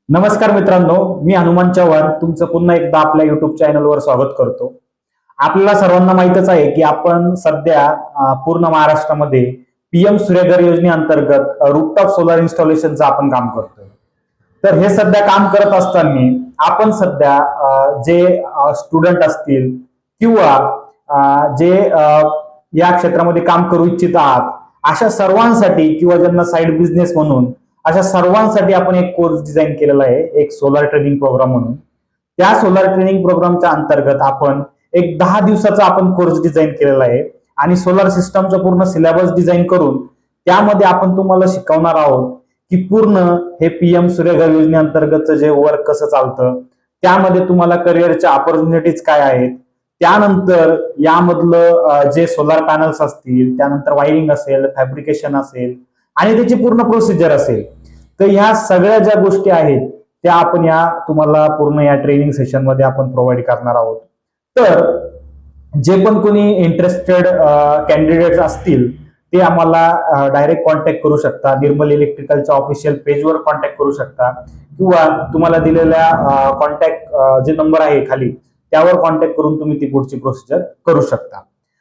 नमस्कार मित्रांनो, मी हनुमान चव्हाण तुमचं पुन्हा एकदा आपल्या युट्यूब चॅनलवर स्वागत करतो. आपल्याला सर्वांना माहितच आहे की आपण सध्या पूर्ण महाराष्ट्रामध्ये पीएम सूर्यघर योजनेअंतर्गत रूफटॉप सोलार इन्स्टॉलेशनचं आपण काम करतोय. तर हे सध्या काम करत असताना आपण सध्या जे स्टुडंट असतील किंवा जे या क्षेत्रामध्ये काम करू इच्छित आहात अशा सर्वांसाठी किंवा ज्यांना साईड बिझनेस म्हणून अशा सर्वांसाठी आपण एक कोर्स डिझाईन केलेला आहे, एक सोलार ट्रेनिंग प्रोग्राम म्हणून. त्या सोलार ट्रेनिंग प्रोग्रामच्या अंतर्गत आपण एक 10 दिवसाचा आपण कोर्स डिझाईन केलेला आहे आणि सोलार सिस्टमचा पूर्ण सिलेबस डिझाईन करून त्यामध्ये आपण तुम्हाला शिकवणार आहोत की पूर्ण हे पीएम सूर्यघर योजनेअंतर्गतचं जे वर्क कसं चालतं, त्यामध्ये तुम्हाला करिअरच्या ऑपॉर्च्युनिटीज काय आहेत, त्यानंतर यामधलं जे सोलार पॅनल्स असतील, त्यानंतर वायरिंग असेल, फॅब्रिकेशन असेल आणि त्याची पूर्ण प्रोसिजर असेल. तर ह्या सगळ्या ज्या गोष्टी आहेत त्या आपण तुम्हाला पूर्ण या ट्रेनिंग सेशन मध्ये आपण प्रोव्हाइड करणार आहोत. तर जे पण कोणी इंटरेस्टेड कॅन्डिडेट्स असतील ते आम्हाला डायरेक्ट कॉन्टॅक्ट करू शकता. निर्मल इलेक्ट्रिकलच्या ऑफिशियल पेजवर कॉन्टॅक्ट करू शकता किंवा तुम्हाला दिलेल्या कॉन्टॅक्ट जे नंबर आहे खाली त्यावर कॉन्टॅक्ट करून तुम्ही ती पुढची प्रोसिजर करू शकता.